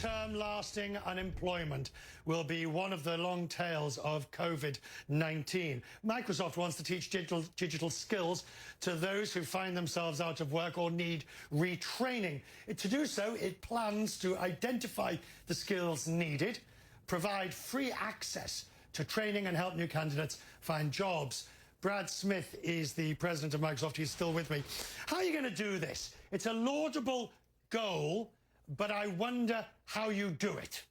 Long-term lasting unemployment will be one of the long tails of COVID-19. Microsoft wants to teach digital skills to those who find themselves out of work or need retraining. To do so, it plans to identify the skills needed, provide free access to training and help new candidates find jobs. Brad Smith is the president of Microsoft. He's still with me. How are you going to do this? It's a laudable goal, but I wonder how you do it.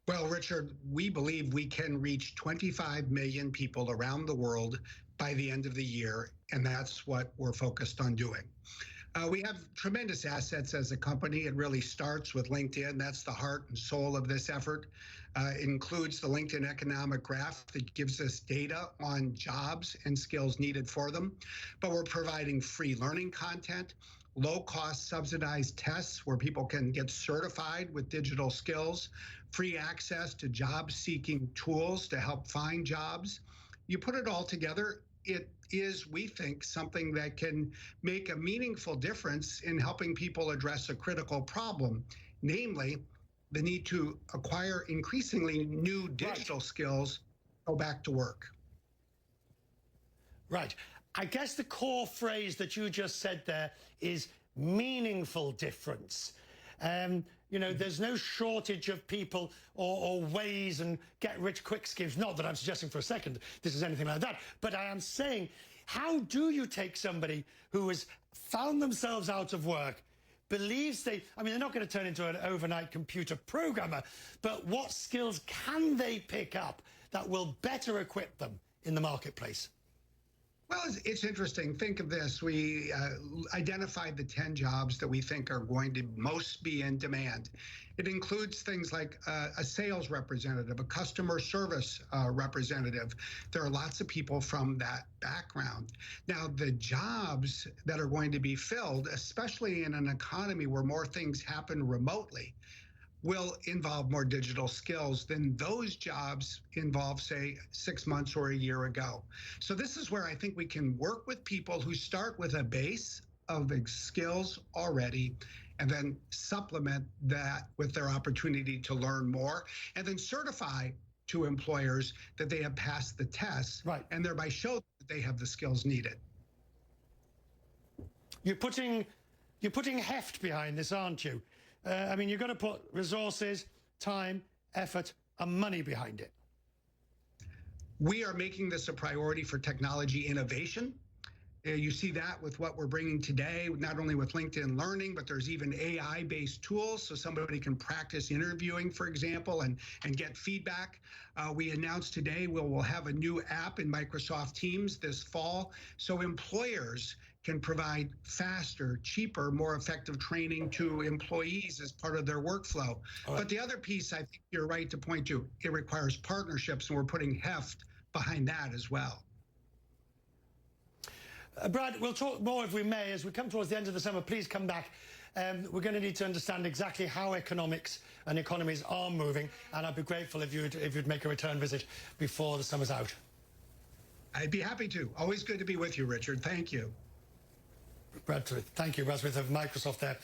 Well, Richard, we believe we can reach 25 million people around the world by the end of the year, and that's what we're focused on doing. We have tremendous assets as a company. It really starts with LinkedIn. That's the heart and soul of this effort. It includes the LinkedIn economic graph that gives us data on jobs and skills needed for them. But we're providing free learning content, low-cost subsidized tests where people can get certified with digital skills, free access to job-seeking tools to help find jobs. You put it all together, it is, we think, something that can make a meaningful difference in helping people address a critical problem, namely the need to acquire increasingly new digital skills, go back to work. Right. I guess the core phrase that you just said there is meaningful difference. You know, there's no shortage of people or ways and get-rich-quick schemes. Not that I'm suggesting for a second this is anything like that. But I am saying, how do you take somebody who has found themselves out of work, believes they... I mean, they're not going to turn into an overnight computer programmer, but what skills can they pick up that will better equip them in the marketplace? Well, it's interesting. Think of this. We identified the 10 jobs that we think are going to most be in demand. It includes things like a sales representative, a customer service representative. There are lots of people from that background. Now, the jobs that are going to be filled, especially in an economy where more things happen remotely, will involve more digital skills than those jobs involved, say, 6 months or a year ago. So this is where I think we can work with people who start with a base of skills already and then supplement that with their opportunity to learn more and then certify to employers that they have passed the tests, right, and thereby show that they have the skills needed. You're putting heft behind this, aren't you? I mean, you've got to put resources, time, effort, and money behind it. We are making this a priority for technology innovation. You see that with what we're bringing today, not only with LinkedIn Learning, but there's even AI-based tools so somebody can practice interviewing, for example, and get feedback. We announced today we'll have a new app in Microsoft Teams this fall so employers can provide faster, cheaper, more effective training to employees as part of their workflow. Right. But the other piece, I think you're right to point to, it requires partnerships, and we're putting heft behind that as well. Brad, we'll talk more if we may. As we come towards the end of the summer, please come back. We're going to need to understand exactly how economics and economies are moving, and I'd be grateful if you'd make a return visit before the summer's out. I'd be happy to. Always good to be with you, Richard. Thank you. Brad, thank you, Brad Smith of Microsoft there.